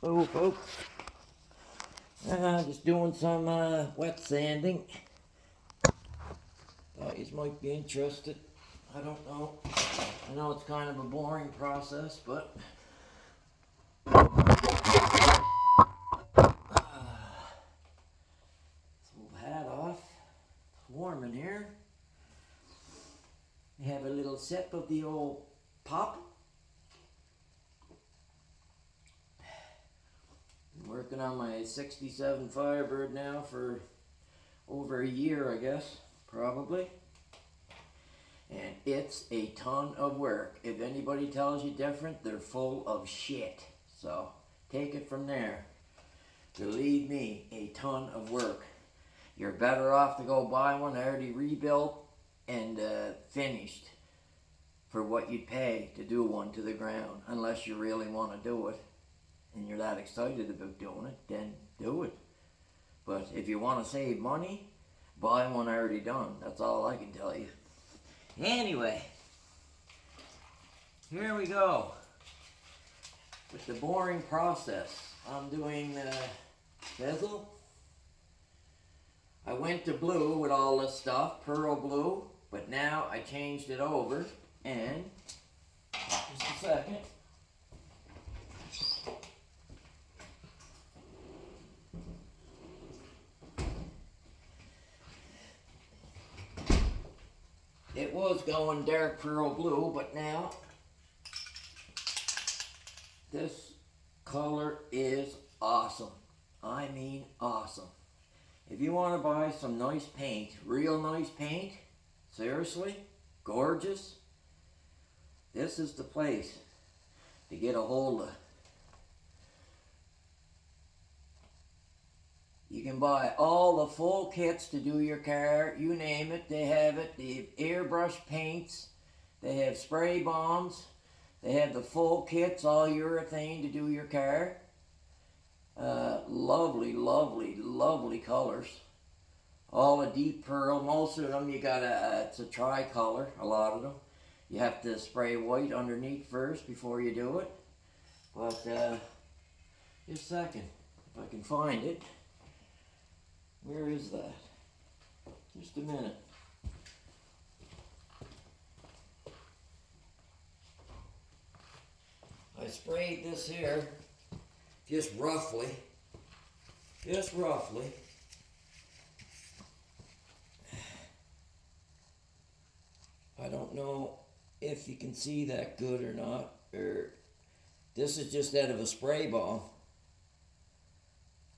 Hello folks, just doing some wet sanding. Thought you might be interested. I don't know. I know it's kind of a boring process, but hat off. It's warm in here. We have a little sip of the old pop. I'm working on my 67 Firebird now for over a year, I guess, probably. And it's a ton of work. If anybody tells you different, they're full of shit. So take it from there. Believe me, a ton of work. You're better off to go buy one already rebuilt and finished for what you'd pay to do one to the ground, unless you really want to do it and you're that excited about doing it, then do it. But if you want to save money, buy one already done. That's all I can tell you. Anyway, here we go with the boring process. I'm doing bezel. I went to blue with all this stuff, pearl blue, but now I changed it over, and just a second. It was going dark pearl blue, but now this color is awesome. I mean awesome. If you want to buy some nice paint, real nice paint, seriously, gorgeous, this is the place to get a hold of. You can buy all the full kits to do your car, you name it, they have it. They have airbrush paints, they have spray bombs, they have the full kits, all urethane to do your car. Lovely, lovely, lovely colors. All a deep pearl. Most of them you gotta, it's a tricolor, a lot of them. You have to spray white underneath first before you do it. But, just a second, if I can find it. Where is that? Just a minute. I sprayed this here just roughly. Just roughly. I don't know if you can see that good or not. This is just out of a spray bomb.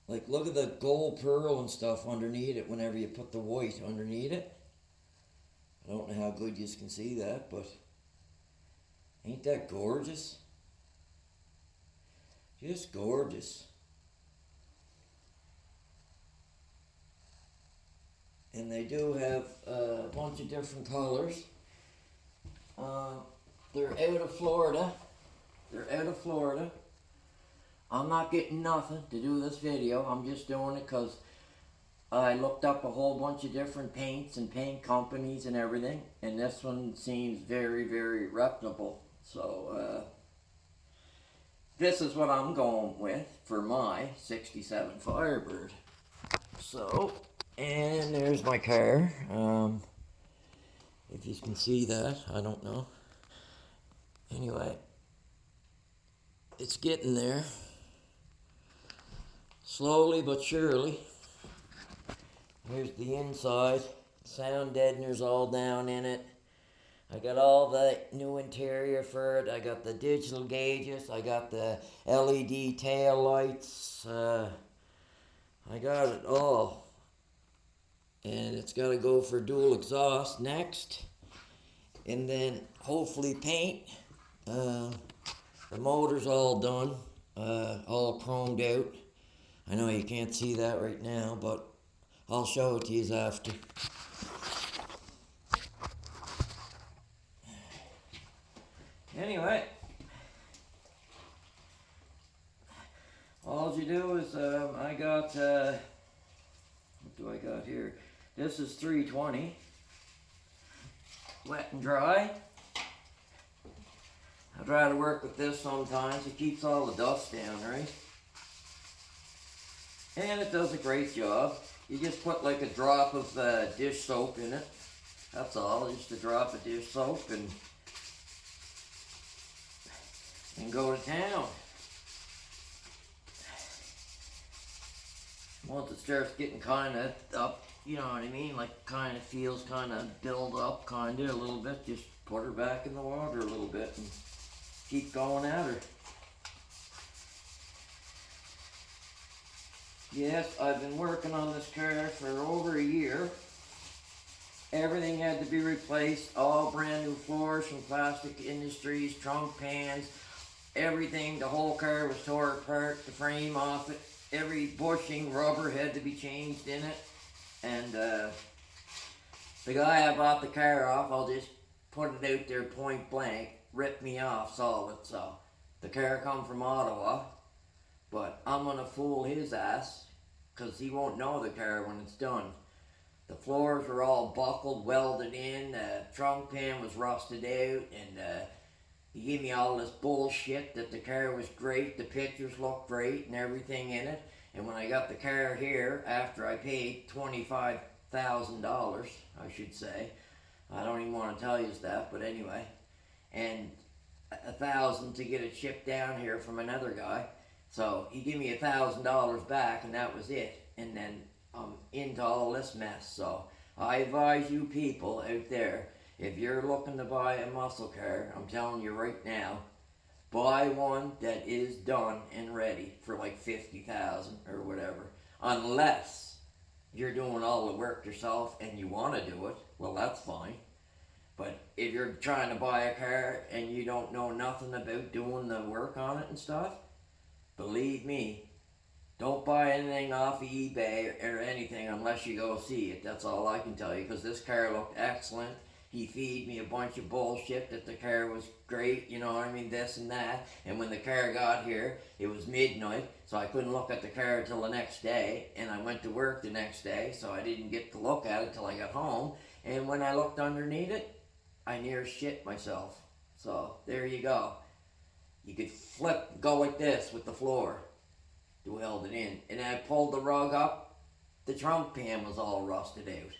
Like, look at the gold pearl and stuff underneath it whenever you put the white underneath it. I don't know how good you can see that, but ain't that gorgeous? Just gorgeous. And they do have a bunch of different colors. They're out of Florida. I'm not getting nothing to do this video. I'm just doing it because I looked up a whole bunch of different paints and paint companies and everything. And this one seems very, very reputable. So, this is what I'm going with for my 67 Firebird. So, and there's my car. If you can see that, I don't know. Anyway, it's getting there. Slowly but surely. Here's the inside. Sound deadener's all down in it. I got all the new interior for it. I got the digital gauges. I got the LED tail lights. I got it all. And it's got to go for dual exhaust next. And then hopefully paint. The motor's all done. All chromed out. I know you can't see that right now, but I'll show it to you after. Anyway, all you do is, I got, what do I got here? This is 320, wet and dry. I try to work with this sometimes. It keeps all the dust down, right? And it does a great job. You just put like a drop of dish soap in it. That's all, just a drop of dish soap and go to town. Once it starts getting kind of up, you know what I mean, like kind of feels kind of build up kind of a little bit, just put her back in the water a little bit and keep going at her. Yes, I've been working on this car for over a year. Everything had to be replaced, all brand new floors from Plastic Industries, trunk pans, everything. The whole car was tore apart, the frame off it. Every bushing, rubber had to be changed in it. And the guy I bought the car off, I'll just put it out there point blank, ripped me off solid. So the car come from Ottawa, but I'm gonna fool his ass because he won't know the car when it's done. The floors were all buckled, welded in, the trunk pan was rusted out, and he gave me all this bullshit that the car was great, the pictures looked great and everything in it. And when I got the car here, after I paid $25,000, I should say, I don't even want to tell you that, but anyway, and $1,000 to get it shipped down here from another guy. So he gave me $1,000 back, and that was it. And then I'm into all this mess. So I advise you people out there, if you're looking to buy a muscle car, I'm telling you right now, buy one that is done and ready for like $50,000 or whatever. Unless you're doing all the work yourself and you want to do it, well, that's fine. But if you're trying to buy a car and you don't know nothing about doing the work on it and stuff, believe me, don't buy anything off of eBay or anything unless you go see it. That's all I can tell you, because this car looked excellent. He feed me a bunch of bullshit that the car was great, you know what I mean, this and that. And when the car got here, it was midnight, so I couldn't look at the car until the next day. And I went to work the next day, so I didn't get to look at it till I got home. And when I looked underneath it, I near shit myself. So there you go. You could go like this with the floor to weld it in. And I pulled the rug up, the trunk pan was all rusted out.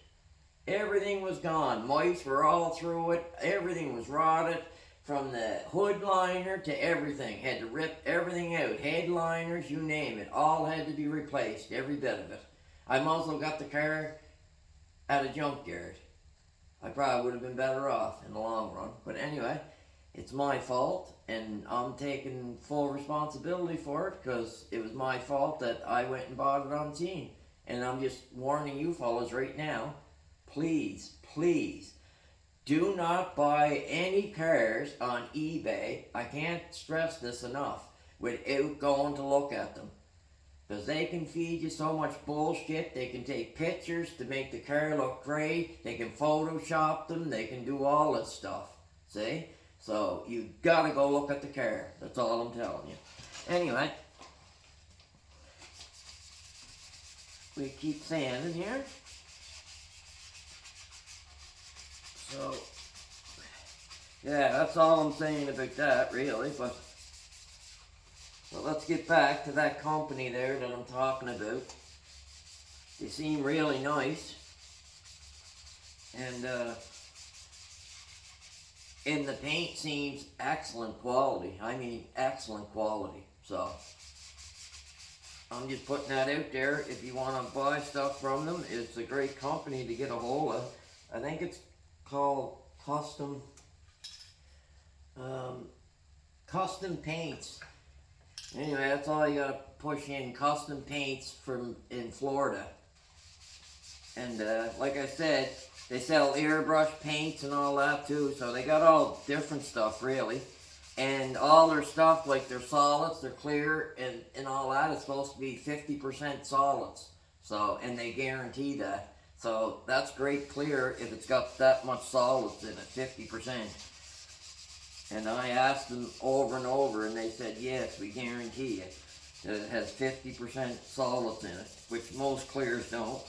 Everything was gone. Mice were all through it. Everything was rotted. From the hood liner to everything. Had to rip everything out. Headliners, you name it. All had to be replaced. Every bit of it. I also got the car at a junkyard. I probably would have been better off in the long run. But anyway, it's my fault. And I'm taking full responsibility for it. Because it was my fault that I went and bought it on scene. And I'm just warning you fellas right now. Please, please, do not buy any cars on eBay, I can't stress this enough, without going to look at them. Because they can feed you so much bullshit, they can take pictures to make the car look great, they can Photoshop them, they can do all this stuff, see? So, you gotta go look at the car, that's all I'm telling you. Anyway, we keep sanding here. So, yeah, that's all I'm saying about that, really, but let's get back to that company there that I'm talking about. They seem really nice, and the paint seems excellent quality. I mean, excellent quality, so I'm just putting that out there. If you want to buy stuff from them, it's a great company to get a hold of. I think it's called Custom Paints. Anyway, that's all you gotta push in, Custom Paints in Florida. And like I said, they sell airbrush paints and all that too, so they got all different stuff really. And all their stuff, like their solids, they're clear and all that, is supposed to be 50% solids. So, and they guarantee that. So that's great clear if it's got that much solids in it, 50%. And I asked them over and over and they said, yes, we guarantee it. That it has 50% solids in it, which most clears don't.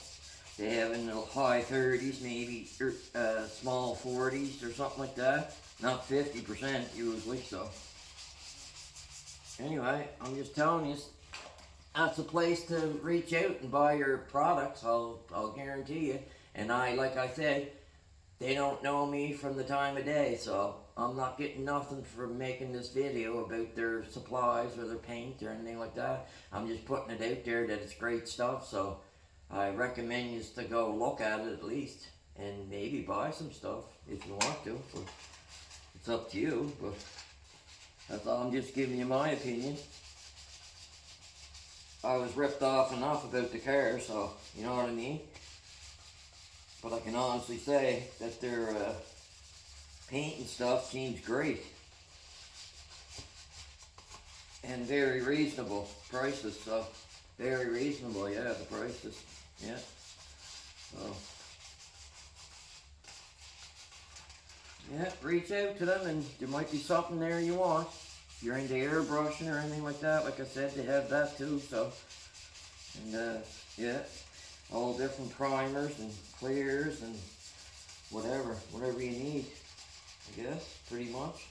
They have in the high 30s, maybe small 40s or something like that. Not 50% usually, so. Anyway, I'm just telling you, that's a place to reach out and buy your products. I'll guarantee you. And like I said, they don't know me from the time of day, so I'm not getting nothing from making this video about their supplies or their paint or anything like that. I'm just putting it out there that it's great stuff, so I recommend you to go look at it at least and maybe buy some stuff if you want to. But it's up to you, but that's all. I'm just giving you my opinion. I was ripped off enough about the car, so you know what I mean? But I can honestly say that their paint and stuff seems great. And very reasonable prices, so very reasonable, yeah, the prices, yeah. So, yeah, reach out to them and there might be something there you want. If you're into airbrushing or anything like that, like I said, they have that too, so. And yeah, all different primers and clears and whatever you need, I guess, pretty much.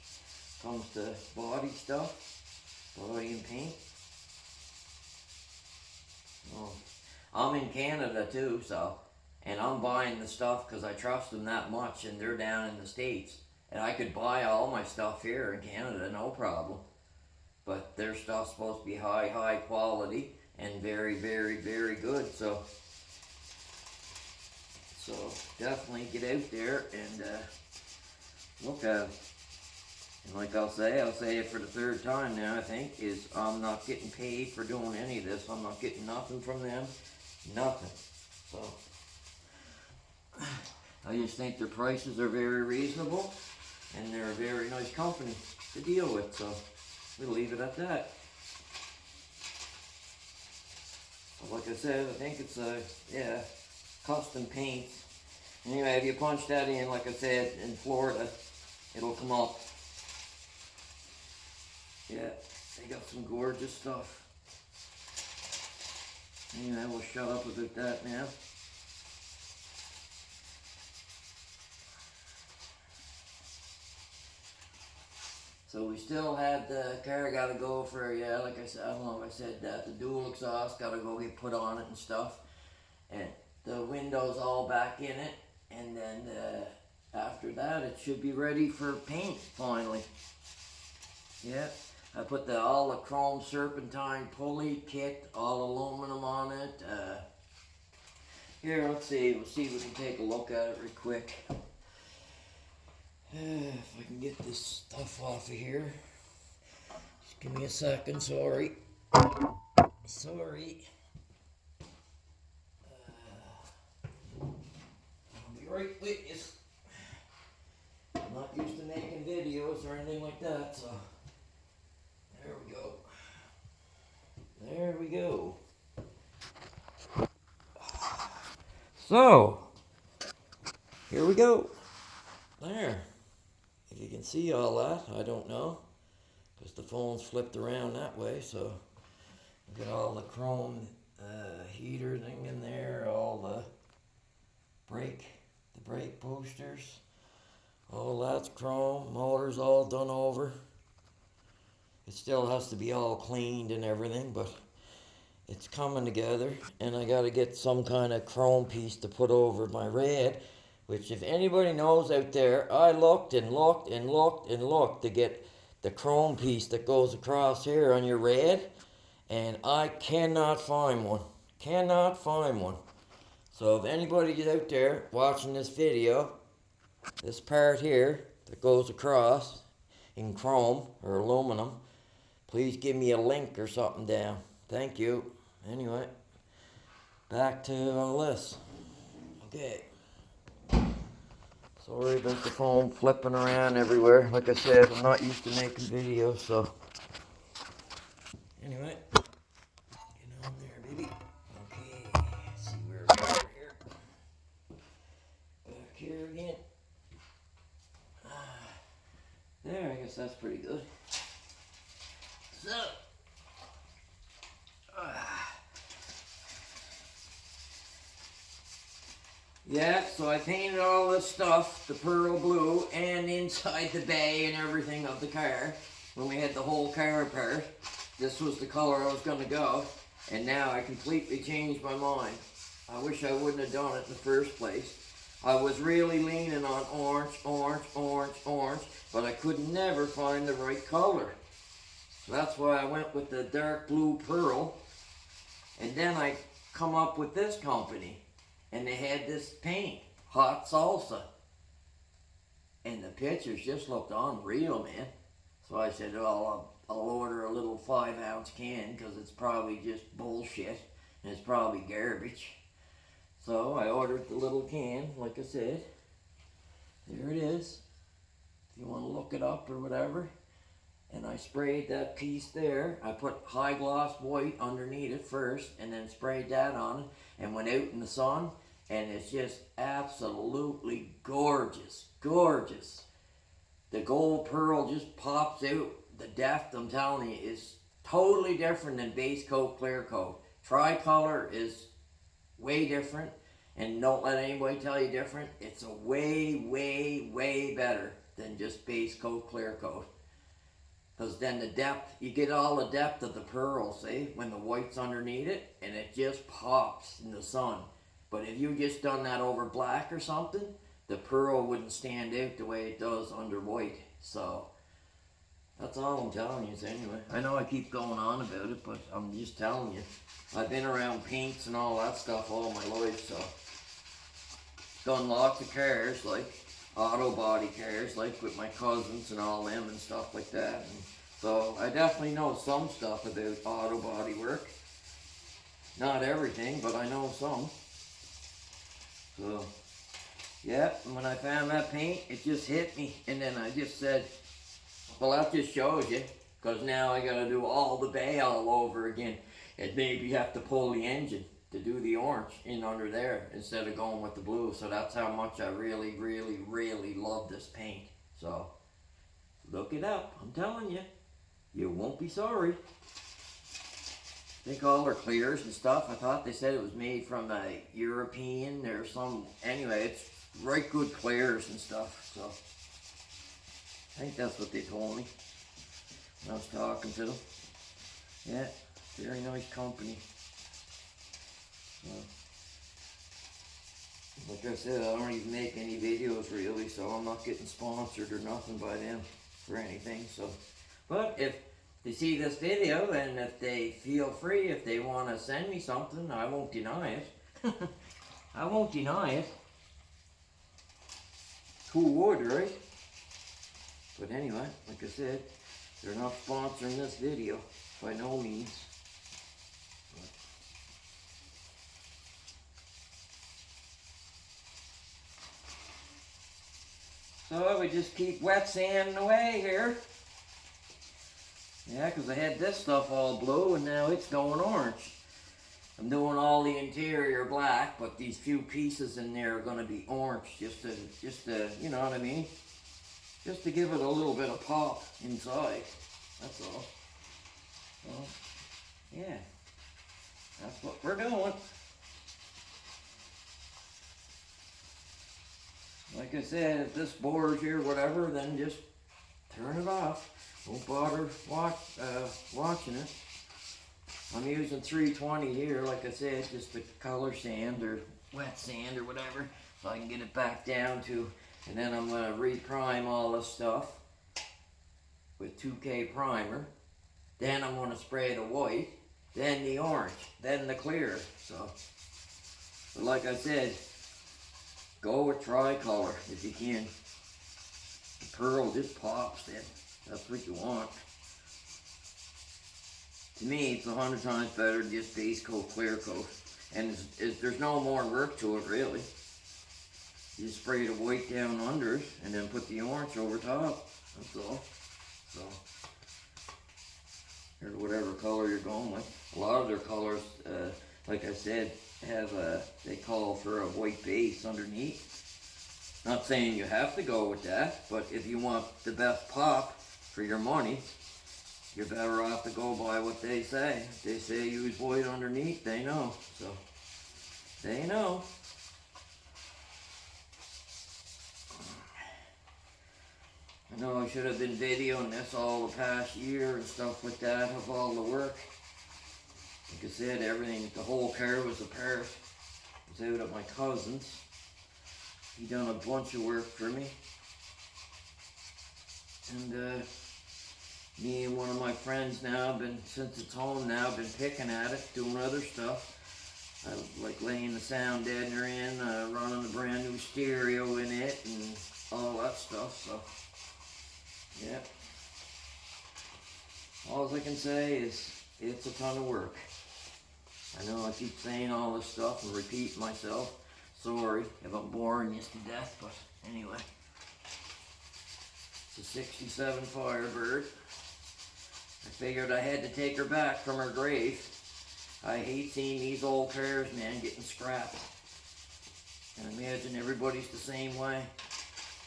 Comes to body stuff, body and paint. Oh, I'm in Canada too, so, and I'm buying the stuff because I trust them that much, and they're down in the States. And I could buy all my stuff here in Canada, no problem. But their stuff's supposed to be high quality and very, very, very good. So definitely get out there and look at it. And like I'll say it for the third time now, I think, is I'm not getting paid for doing any of this. I'm not getting nothing from them, nothing. So I just think their prices are very reasonable, and they're a very nice company to deal with. So we'll leave it at that. But like I said, I think it's yeah, custom paints. Anyway, if you punch that in, like I said, in Florida, it'll come up. Yeah, they got some gorgeous stuff. Anyway, we'll shut up about that now. So we still had the car got to go for, yeah, like I said, I don't know if I said that, the dual exhaust got to go get put on it and stuff. And the windows all back in it. And then after that, it should be ready for paint finally. Yeah, I put all the chrome serpentine pulley kit, all aluminum on it. Here, let's see. We'll see if we can take a look at it real quick. If I can get this stuff off of here. Just give me a second, sorry. Sorry. I'll be right with you. I'm not used to making videos or anything like that, so there we go. There we go. So, here we go. There. If you can see all that, I don't know, because the phone's flipped around that way, so we got all the chrome heater thing in there, all the brake boosters, all that's chrome, motor's all done over. It still has to be all cleaned and everything, but it's coming together, and I got to get some kind of chrome piece to put over my red, which if anybody knows out there, I looked and looked and looked and looked to get the chrome piece that goes across here on your red, and I cannot find one. Cannot find one. So if anybody is out there watching this video, this part here that goes across in chrome or aluminum, please give me a link or something down. Thank you. Anyway, back to all this. Okay. Sorry about the phone flipping around everywhere. Like I said, I'm not used to making videos, so. Anyway, get on there, baby. Okay, let's see where we are here. Back here again. There, I guess that's pretty good. So. Yeah, so I painted all this stuff, the pearl blue, and inside the bay and everything of the car. When we had the whole car apart, this was the color I was going to go. And now I completely changed my mind. I wish I wouldn't have done it in the first place. I was really leaning on orange, orange, orange, orange, but I could never find the right color. So that's why I went with the dark blue pearl. And then I come up with this company. And they had this paint, hot salsa. And the pictures just looked unreal, man. So I said, oh, I'll order a little 5-ounce can because it's probably just bullshit. And it's probably garbage. So I ordered the little can, like I said. There it is. If you want to look it up or whatever. And I sprayed that piece there. I put high gloss white underneath it first and then sprayed that on it and went out in the sun. And it's just absolutely gorgeous. Gorgeous. The gold pearl just pops out. The depth, I'm telling you, is totally different than base coat, clear coat. Tricolor is way different, and don't let anybody tell you different. It's a way, way, way better than just base coat, clear coat. Because then the depth, you get all the depth of the pearl, see, when the white's underneath it, and it just pops in the sun. But if you just done that over black or something, the pearl wouldn't stand out the way it does under white. So that's all I'm telling you anyway. I know I keep going on about it, but I'm just telling you. I've been around paints and all that stuff all my life, so. Done lots of cars, like auto body cars, like with my cousins and all them and stuff like that. And so I definitely know some stuff about auto body work. Not everything, but I know some. So, yeah, and when I found that paint, it just hit me. And then I just said, well, that just shows you, because now I got to do all the bay all over again. And maybe have to pull the engine to do the orange in under there instead of going with the blue. So that's how much I really, really, really love this paint. So, look it up. I'm telling you, you won't be sorry. I think all their clears and stuff, I thought they said it was made from a European or some, anyway, it's right good clears and stuff, so. I think that's what they told me when I was talking to them. Yeah, very nice company. So, like I said, I don't even make any videos really, so I'm not getting sponsored or nothing by them for anything, so. But if they see this video, and if they feel free, if they want to send me something, I won't deny it. I won't deny it. Who would, right? But anyway, like I said, they're not sponsoring this video by no means. So we just keep wet sanding away here. Yeah, because I had this stuff all blue and now it's going orange. I'm doing all the interior black, but these few pieces in there are going to be orange just to, you know what I mean? Just to give it a little bit of pop inside. That's all. So, yeah. That's what we're doing. Like I said, if this bores you or whatever, then just turn it off. Don't bother watching it. I'm using 320 here, like I said, just to color sand or wet sand or whatever, so I can get it back down to, and then I'm going to reprime all this stuff with 2K primer. Then I'm going to spray the white, then the orange, then the clear. So, but like I said, go with tricolor if you can. The pearl just pops then. That's what you want. To me, it's 100 times better than just base coat, clear coat. And there's no more work to it, really. You just spray the white down under it, and then put the orange over top. That's all. So, or whatever color you're going with. A lot of their colors, like I said, have they call for a white base underneath. Not saying you have to go with that, but if you want the best pop for your money, you're better off to go by what they say. If they say use white underneath, they know. So, they know. I know I should have been videoing this all the past year and stuff like that of all the work. Like I said, everything, the whole car was apart. It was out at my cousin's. He done a bunch of work for me. And me and one of my friends now, since it's home now, been picking at it, doing other stuff. I like laying the sound deadener in, running a brand new stereo in it, and all that stuff, so, yeah. All I can say is, it's a ton of work. I know I keep saying all this stuff and repeat myself. Sorry if I'm boring you to death, but anyway. It's a 67 Firebird. I figured I had to take her back from her grave. I hate seeing these old cars, man, getting scrapped. And I imagine everybody's the same way.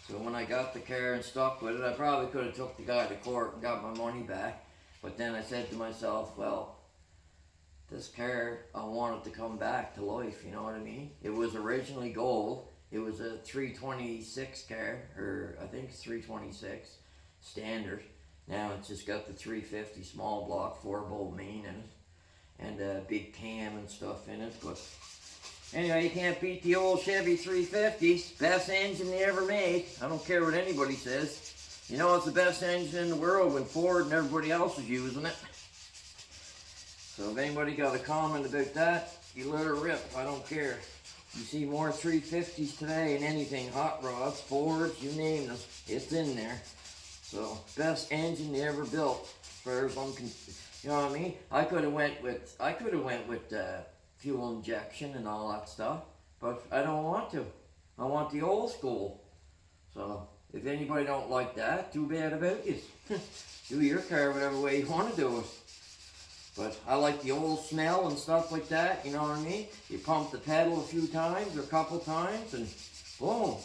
So when I got the car and stuck with it, I probably could have took the guy to court and got my money back. But then I said to myself, well, this car, I want it to come back to life, you know what I mean? It was originally gold. It was a 326 car, or I think it's 326 standard. Now it's just got the 350 small block 4-bolt main in it, and a big cam and stuff in it. But anyway, you can't beat the old Chevy 350s. Best engine they ever made. I don't care what anybody says. You know it's the best engine in the world when Ford and everybody else is using it. So if anybody got a comment about that, you let her rip. I don't care. You see more 350s today than anything. Hot rods, Fords, you name them. It's in there. So best engine they ever built, as far as I'm concerned. You know what I mean? I could have went with fuel injection and all that stuff, but I don't want to. I want the old school. So if anybody don't like that, too bad about you. Do your car whatever way you want to do it. But I like the old smell and stuff like that, you know what I mean? You pump the pedal a few times or a couple times and boom,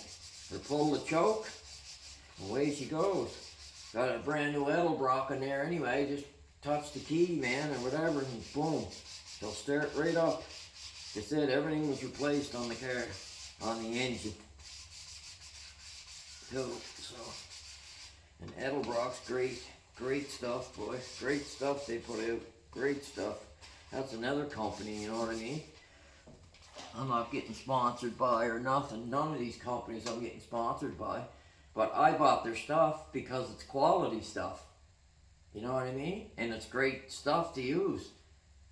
or pull the choke, away she goes. Got a brand new Edelbrock in there anyway, just touch the key, man, or whatever, and boom, she'll start right up. Like I said, everything was replaced on the car, on the engine. So, and Edelbrock's great stuff, boy. Great stuff they put out. Great stuff. That's another company, you know what I mean? I'm not getting sponsored by or nothing. None of these companies I'm getting sponsored by. But I bought their stuff because it's quality stuff. You know what I mean? And it's great stuff to use.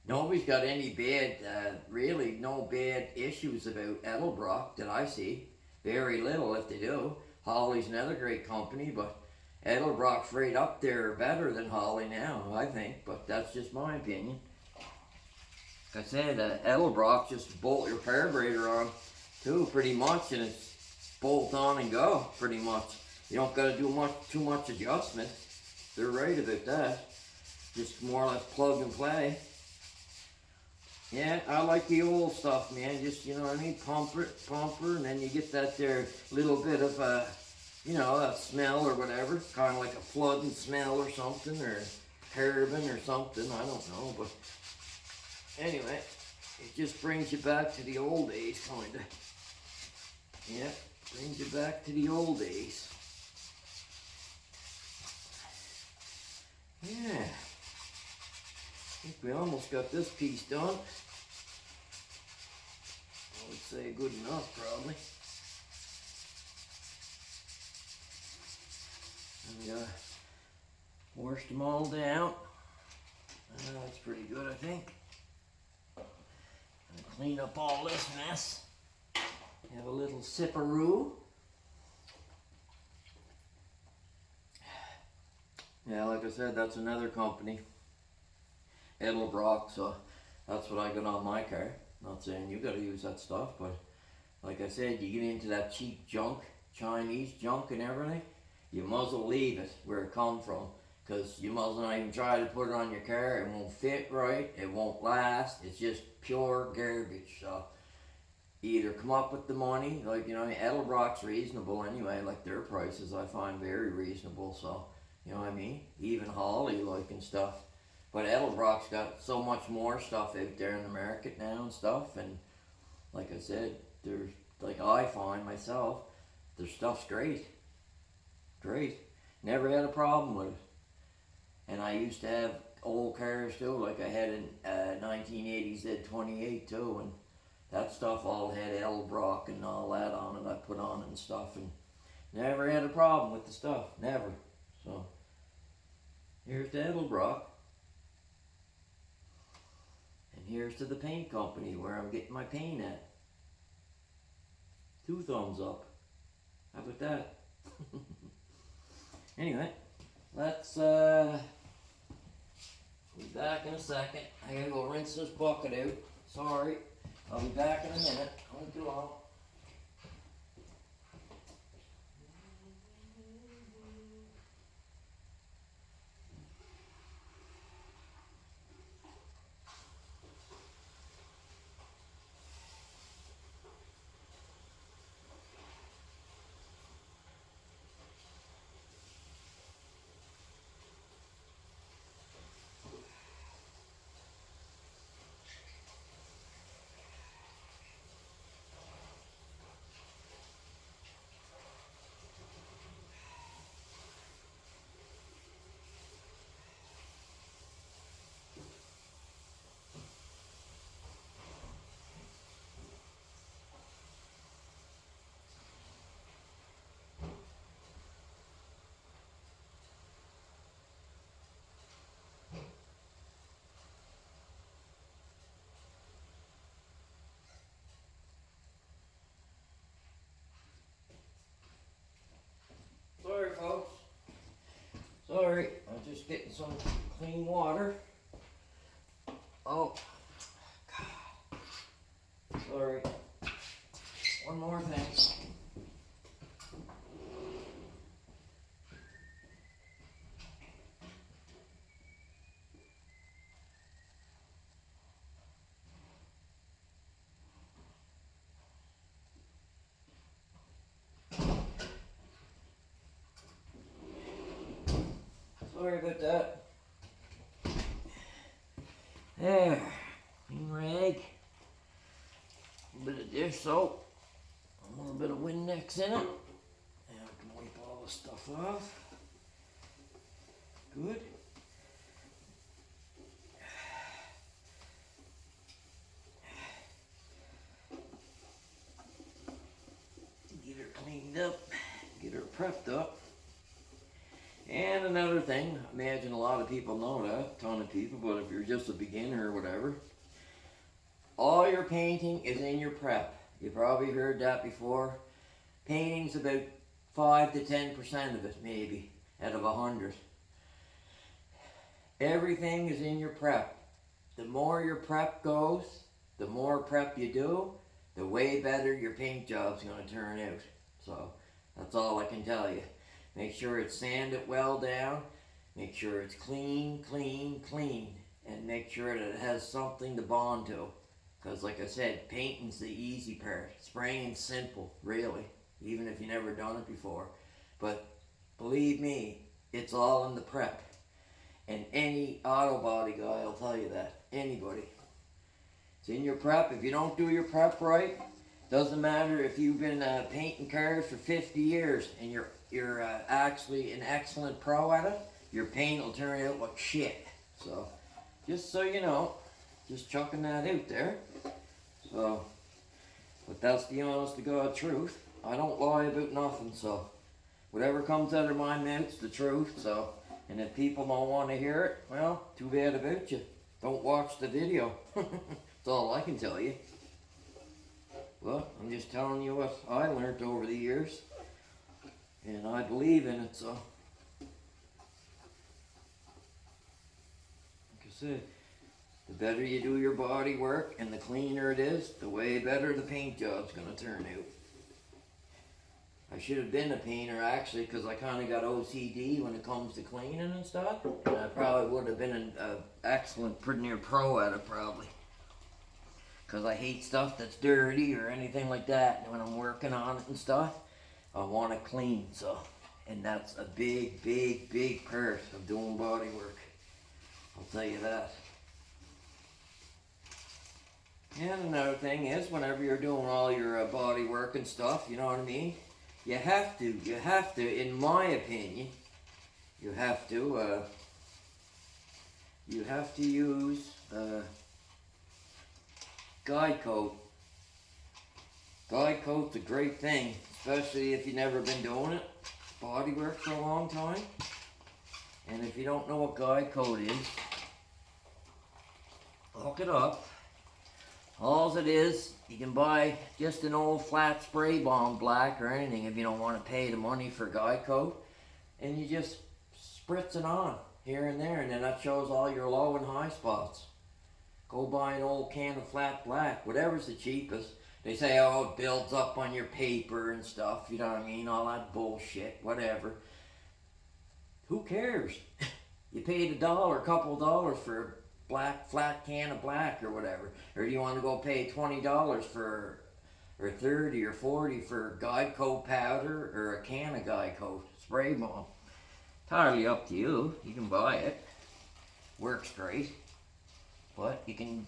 Nobody's got any bad, really no bad issues about Edelbrock that I see. Very little if they do. Holly's another great company, but Edelbrock's right up there better than Holly now, I think, but that's just my opinion. Like I said, Edelbrock, just bolt your carburetor on too, pretty much, and it's bolt on and go, pretty much. You don't got to do too much adjustment. They're right about that. Just more or less plug and play. Yeah, I like the old stuff, man. Just, you know what I mean, pumper, and then you get that there little bit of you know, that smell or whatever, kind of like a flooding smell or something, or carbon or something, I don't know, but anyway, it just brings you back to the old days, kind of. Yeah, brings you back to the old days. Yeah, I think we almost got this piece done. I would say good enough, probably. And washed them all down. That's pretty good, I think. And clean up all this mess. Have a little sipperoo. Yeah, like I said, that's another company. Edelbrock, so that's what I got on my car. Not saying you gotta use that stuff, but like I said, you get into that cheap junk, Chinese junk and everything, you must well leave it where it come from, because you must not even try to put it on your car. It won't fit right, it won't last, it's just pure garbage. So either come up with the money, like, you know, Edelbrock's reasonable anyway, like their prices I find very reasonable, so you know what I mean, even Holly like and stuff. But Edelbrock's got so much more stuff out there in the market now and stuff, and like I said, there's, like I find myself, their stuff's great. Great. Never had a problem with it. And I used to have old cars too, like I had a 1980 Z28 too, and that stuff all had L-Brock and all that on it I put on and stuff, and never had a problem with the stuff, never. So here's the L-Brock, and here's to the paint company where I'm getting my paint at. 2 thumbs up. How about that? Anyway, let's be back in a second. I gotta go rinse this bucket out. Sorry. I'll be back in a minute. Won't be long. Sorry, folks. Sorry, I'm just getting some clean water. Oh, God. Sorry. One more thing. Sorry about that. There. Clean rag. A little bit of dish soap. A little bit of Windex in it. And I can wipe all the stuff off. Good. Get her cleaned up. Get her prepped up. And another thing, I imagine a lot of people know that, a ton of people, but if you're just a beginner or whatever, all your painting is in your prep. You probably heard that before. Painting's about 5 to 10% of it, maybe, out of 100. Everything is in your prep. The more your prep goes, the more prep you do, the way better your paint job's going to turn out. So, that's all I can tell you. Make sure it's sanded well down. Make sure it's clean, clean, clean. And make sure that it has something to bond to. Because like I said, painting's the easy part. Spraying's simple, really. Even if you've never done it before. But believe me, it's all in the prep. And any auto body guy will tell you that. Anybody. It's in your prep. If you don't do your prep right, doesn't matter if you've been painting cars for 50 years and you're actually an excellent pro at it, your paint will turn out like shit. So, just so you know, just chucking that out there. So, but that's the honest to God truth. I don't lie about nothing, so whatever comes out of my mouth's the truth. So, and if people don't want to hear it, well, too bad about you. Don't watch the video. That's all I can tell you. Well, I'm just telling you what I learned over the years. And I believe in it, so. Like I said, the better you do your body work and the cleaner it is, the way better the paint job's going to turn out. I should have been a painter actually, because I kind of got OCD when it comes to cleaning and stuff. And I probably would have been an excellent, pretty near pro at it probably. Because I hate stuff that's dirty or anything like that. And when I'm working on it and stuff, I want it clean, so. And that's a big, big, big part of doing body work. I'll tell you that. And another thing is, whenever you're doing all your body work and stuff, you know what I mean? You have to, in my opinion, you have to you have to use guide coat. Guide coat's a great thing, especially if you've never been doing it, body work for a long time. And if you don't know what guide coat is, look it up. All it is, you can buy just an old flat spray bomb black or anything if you don't want to pay the money for guide coat. And you just spritz it on here and there, and then that shows all your low and high spots. Go buy an old can of flat black, whatever's the cheapest. They say, oh, it builds up on your paper and stuff, you know what I mean? All that bullshit, whatever. Who cares? You paid a couple of dollars for a black flat can of black or whatever. Or do you want to go pay $20 for, or 30 or 40 for guide coat powder or a can of guide coat spray bomb? Entirely up to you. You can buy it. Works great. But you can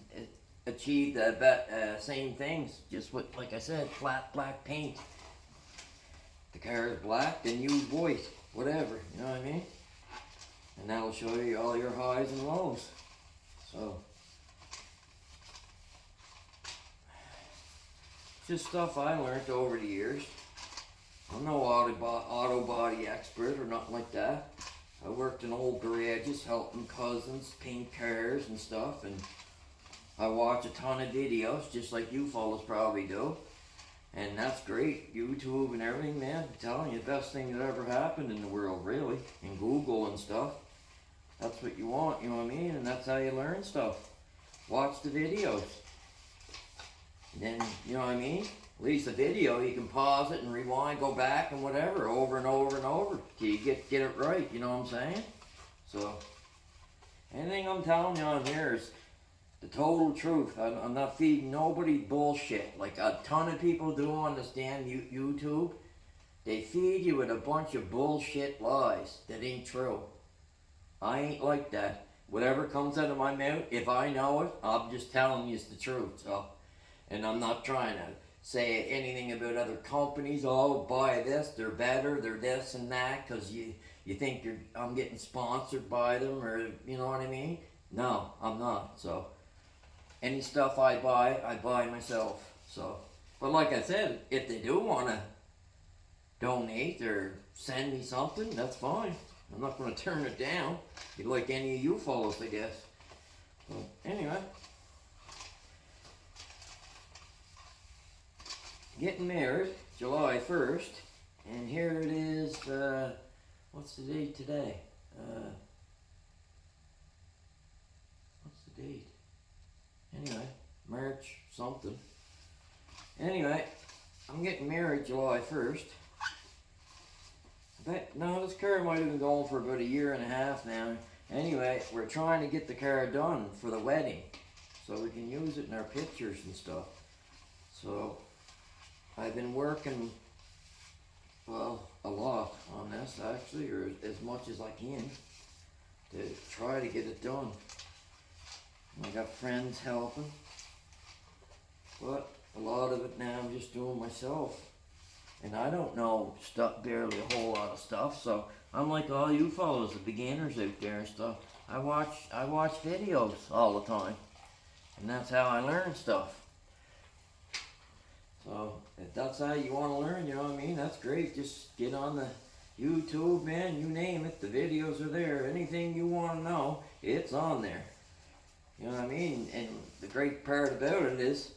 achieve the same things just with, like I said, flat black paint. The car is black, then use white. Whatever, you know what I mean? And that'll show you all your highs and lows. So, just stuff I learned over the years. I'm no auto body expert or nothing like that. I worked in old garages helping cousins paint cars and stuff, and I watch a ton of videos just like you fellas probably do. And that's great. YouTube and everything, man. I'm telling you, the best thing that ever happened in the world, really. And Google and stuff. That's what you want, you know what I mean? And that's how you learn stuff. Watch the videos. And then, you know what I mean? At least the video, you can pause it and rewind, go back and whatever, over and over and over. Till you get it right, you know what I'm saying? So, anything I'm telling you on here is the total truth. I'm not feeding nobody bullshit like a ton of people do on this damn YouTube. They feed you with a bunch of bullshit lies that ain't true. I ain't like that. Whatever comes out of my mouth, if I know it, I'm just telling you it's the truth. So, and I'm not trying to say anything about other companies. Oh, buy this, they're better, they're this and that, because you think I'm getting sponsored by them, or you know what I mean? No, I'm not. So, any stuff I buy myself. So, but like I said, if they do want to donate or send me something, that's fine. I'm not going to turn it down. Be like any of you fellows, I guess. So, anyway. Getting married, July 1st. And here it is, what's the date today? What's the date? Anyway, March something. Anyway, I'm getting married July 1st. No, this car might have been going for about a year and a half now. Anyway, we're trying to get the car done for the wedding, so we can use it in our pictures and stuff. So, I've been working, well, a lot on this actually, or as much as I can, to try to get it done. I got friends helping, but a lot of it now I'm just doing myself. And I don't know barely a whole lot of stuff, so I'm like all you fellows, the beginners out there and stuff. I watch videos all the time, and that's how I learn stuff. So if that's how you want to learn, you know what I mean? That's great. Just get on the YouTube, man. You name it, the videos are there. Anything you want to know, it's on there. You know what I mean? And the great part about it is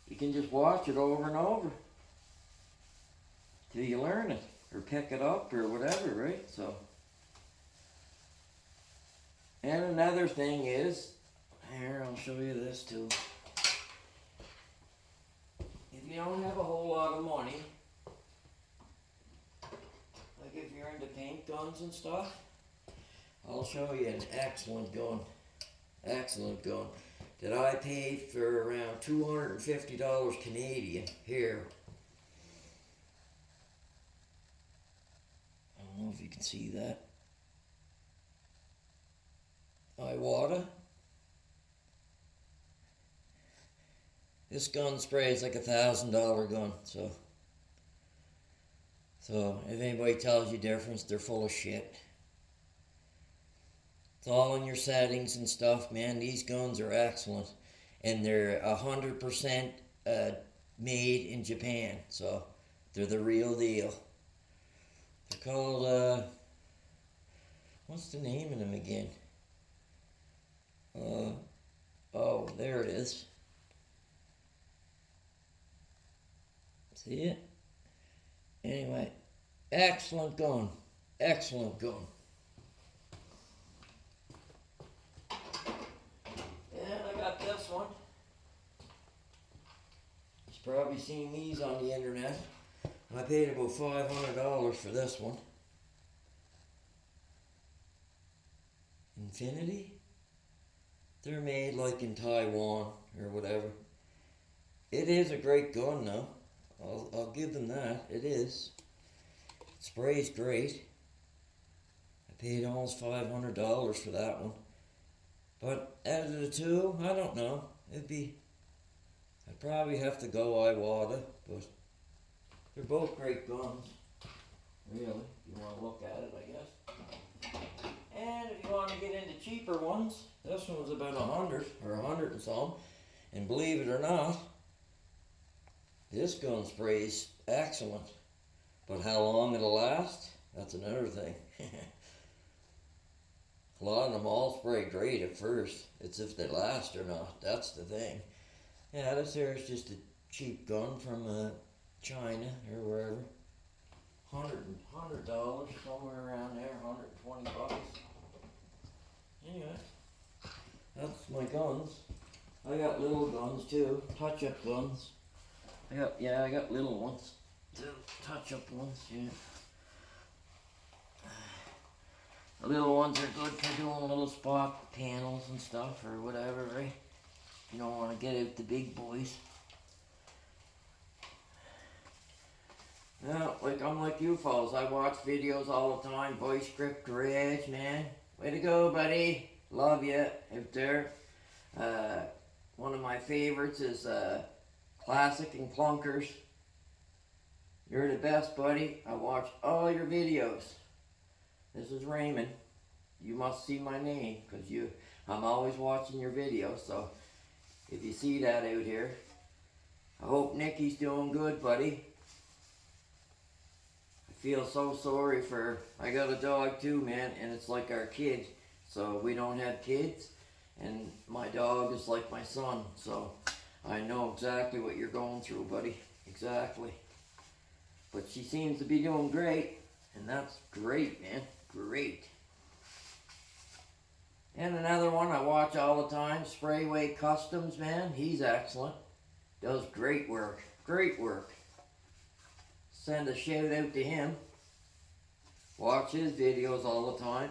you can just watch it over and over till you learn it or pick it up or whatever, right? So, and another thing is, here, I'll show you this too. If you don't have a whole lot of money, like if you're into paint guns and stuff, I'll show you an excellent gun that I paid for around $250 Canadian here. I don't know if you can see that. Iwata. This gun spray is like $1,000 gun, so if anybody tells you difference, they're full of shit. It's all in your settings and stuff, man. These guns are excellent. And they're 100% made in Japan. So they're the real deal. They're called, what's the name of them again? Oh, there it is. See it? Anyway, excellent gun. Excellent gun. And I got this one. You've probably seen these on the internet. I paid about $500 for this one. Infinity? They're made like in Taiwan or whatever. It is a great gun though. I'll give them that. It is. It sprays great. I paid almost $500 for that one. But out of the two, I don't know. I'd probably have to go Iwata, but they're both great guns. Really, if you want to look at it, I guess. And if you want to get into cheaper ones, this one was about 100 or 100 and some. And believe it or not, this gun sprays excellent. But how long it'll last, that's another thing. A lot of them all spray great at first. It's if they last or not. That's the thing. Yeah, this here is just a cheap gun from China or wherever. $100, somewhere around there, $120. Anyway, that's my guns. I got little guns too, touch-up guns. I got little ones too, touch-up ones, yeah. The little ones are good for doing little spot panels and stuff or whatever, right? You don't want to get out the big boys. Now, I'm like you fellas. I watch videos all the time. Voice Script Garage, man. Way to go, buddy. Love you out there. One of my favorites is Classic and Clunkers. You're the best, buddy. I watch all your videos. This is Raymond. You must see my name because I'm always watching your videos. So if you see that out here, I hope Nikki's doing good, buddy. I feel so sorry for, I got a dog too, man, and it's like our kid. So we don't have kids, and my dog is like my son. So I know exactly what you're going through, buddy. Exactly. But she seems to be doing great, and that's great, man. Great. And another one I watch all the time, Sprayway Customs, man. He's excellent. Does great work. Great work. Send a shout out to him. Watch his videos all the time.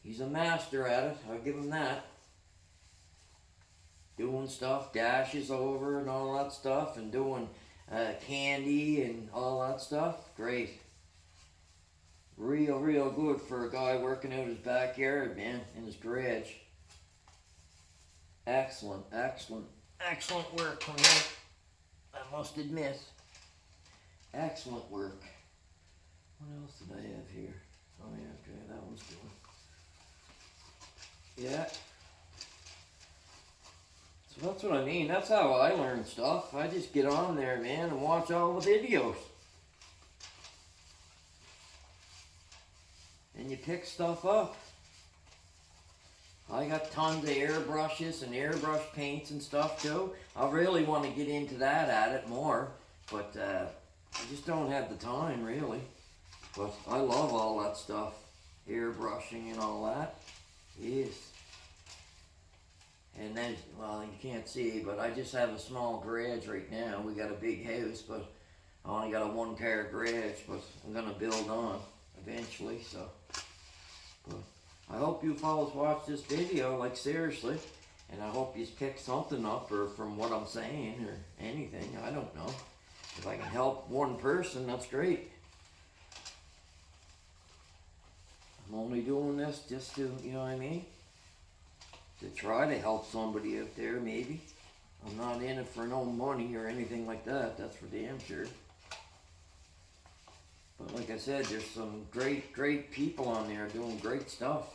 He's a master at it. I'll give him that. Doing stuff, dashes over and all that stuff, and doing candy and all that stuff. Great. Real good for a guy working out his backyard, man, in his garage. Excellent work from him, I must admit. Excellent work. What else did I have here? Oh yeah, okay, that one's doing. Yeah. So that's what I mean. That's how I learn stuff. I just get on there, man, and watch all the videos. And you pick stuff up. I got tons of airbrushes and airbrush paints and stuff too. I really want to get into that at it more, but I just don't have the time really. But I love all that stuff, airbrushing and all that. Yes. And then, well, you can't see, but I just have a small garage right now. We got a big house, but I only got a one-car garage, but I'm gonna build on eventually, so. But I hope you fellas watch this video, like seriously, and I hope you pick something up or from what I'm saying or anything. I don't know. If I can help one person, that's great. I'm only doing this just to, you know what I mean? To try to help somebody out there, maybe. I'm not in it for no money or anything like that, that's for damn sure. But like I said, there's some great people on there doing great stuff.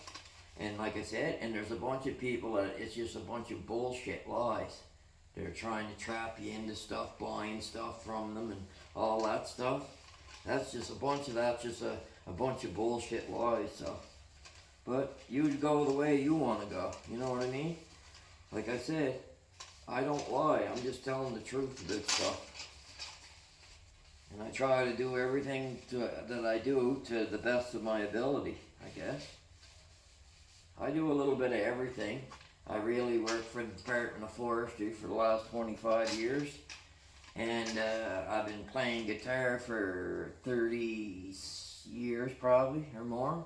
And like I said, and there's a bunch of people that it's just a bunch of bullshit lies. They're trying to trap you into stuff, buying stuff from them and all that stuff. That's just a bunch of that, just a bunch of bullshit lies. So, but you go the way you want to go. You know what I mean? Like I said, I don't lie. I'm just telling the truth about stuff. And I try to do everything that I do to the best of my ability, I guess. I do a little bit of everything. I really worked for the Department of Forestry for the last 25 years. And I've been playing guitar for 30 years probably, or more.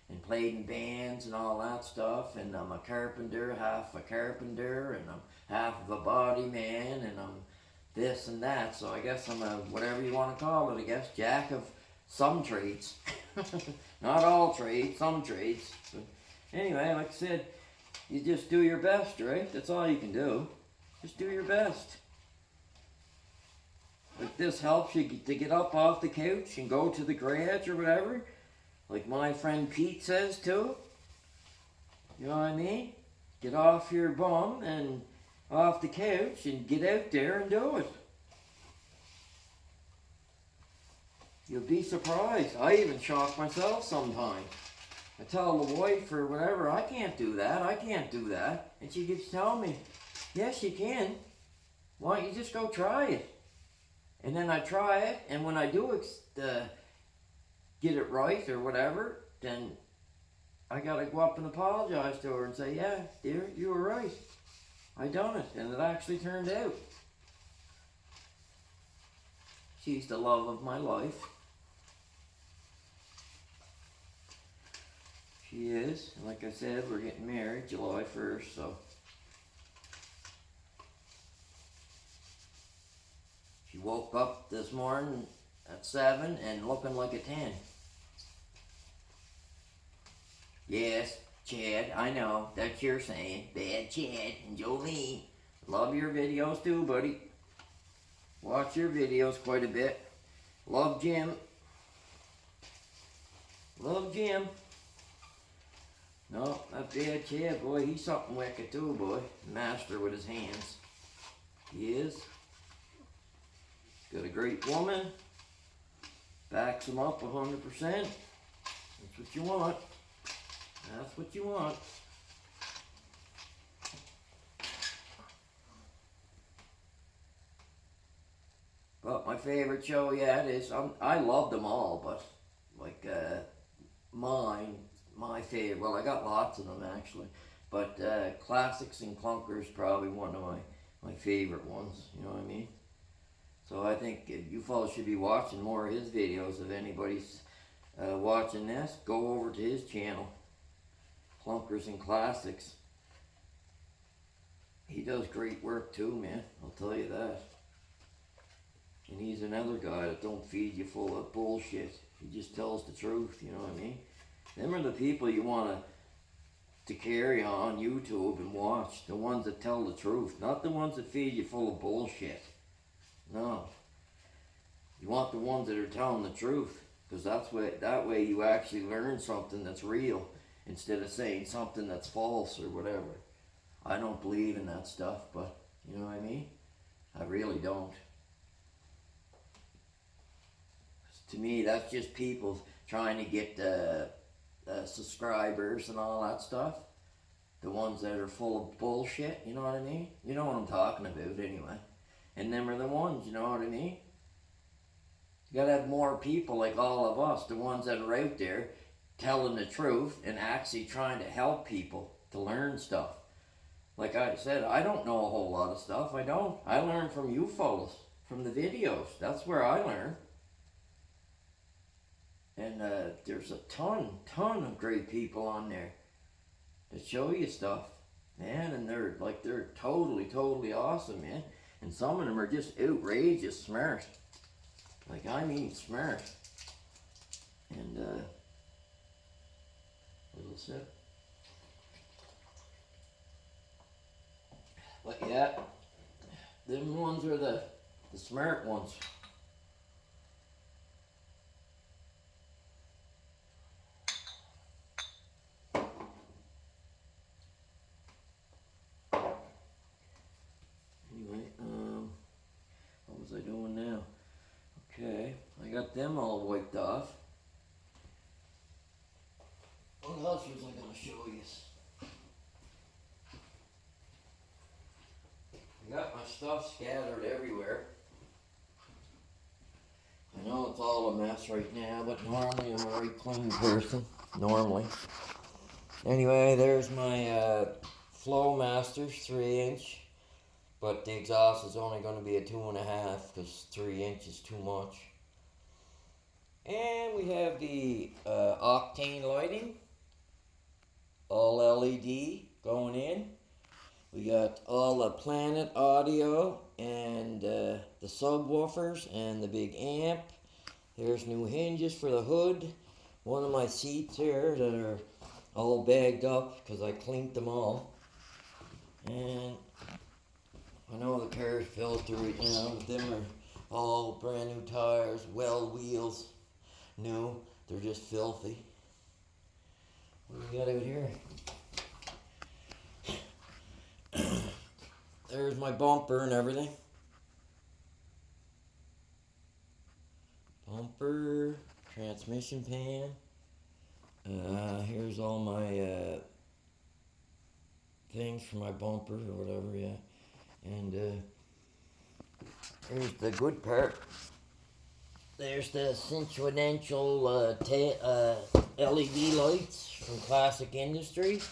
And played in bands and all that stuff. And I'm a carpenter, half a carpenter, and I'm half of a body man, and I'm this and that. So I guess I'm a, whatever you want to call it, I guess, jack of some trades. Not all trades, some trades. But anyway, like I said, you just do your best, right? That's all you can do. Just do your best. Like this helps you to get up off the couch and go to the garage or whatever. Like my friend Pete says too. You know what I mean? Get off your bum and off the couch and get out there and do it. You'll be surprised. I even shock myself sometimes. I tell the wife or whatever, I can't do that, I can't do that. And she keeps telling me, yes you can. Why don't you just go try it? And then I try it, and when I do get it right or whatever, then I gotta go up and apologize to her and say, yeah, dear, you were right. I done it, and it actually turned out. She's the love of my life. She is, and like I said, we're getting married July 1st, so. She woke up this morning at 7 and looking like a 10. Yes, Chad, I know, that's your saying. Bad Chad and Jolene. Love your videos too, buddy. Watch your videos quite a bit. Love Jim. Love Jim. No, that bad Chad, boy, he's something wicked too, boy. Master with his hands. He is. Got a great woman. Backs him up 100%. That's what you want. That's what you want. But my favorite show yet is, I love them all, but like my favorite, well I got lots of them actually, but Classics and Clunkers probably one of my favorite ones, you know what I mean? So I think you fellas should be watching more of his videos. If anybody's watching this, go over to his channel, Clunkers and Classics. He does great work too, man, I'll tell you that. And he's another guy that don't feed you full of bullshit. He just tells the truth, you know what I mean? Them are the people you want to carry on YouTube and watch. The ones that tell the truth, not the ones that feed you full of bullshit. No. You want the ones that are telling the truth, because that way you actually learn something that's real instead of saying something that's false or whatever. I don't believe in that stuff, but you know what I mean? I really don't. To me, that's just people trying to get subscribers and all that stuff. The ones that are full of bullshit, you know what I mean? You know what I'm talking about anyway. And them are the ones, you know what I mean? You gotta have more people like all of us, the ones that are out there telling the truth and actually trying to help people to learn stuff. Like I said, I don't know a whole lot of stuff, I don't. I learn from you fellas, from the videos. That's where I learn. And there's a ton of great people on there that show you stuff, man, and they're totally awesome, man. And some of them are just outrageous smart. Like, I mean smart. And, little sip. But yeah, them ones are the smart ones. Okay, I got them all wiped off. What else was I going to show you? I got my stuff scattered everywhere. I know it's all a mess right now, but normally I'm a very clean person. Normally. Anyway, there's my Flowmasters 3-inch, but the exhaust is only going to be a 2.5 because 3 inches is too much. And we have the octane lighting, all LED going in. We got all the Planet audio and the subwoofers and the big amp. There's new hinges for the hood. One of my seats here that are all bagged up because I cleaned them all. And I know the car's filthy right now, but them are all brand new tires, well wheels, new. They're just filthy. What do we got out here? There's my bumper and everything. Bumper, transmission pan. Here's all my things for my bumper or whatever, yeah. And here's the good part. There's the Cinquential LED lights from Classic Industries.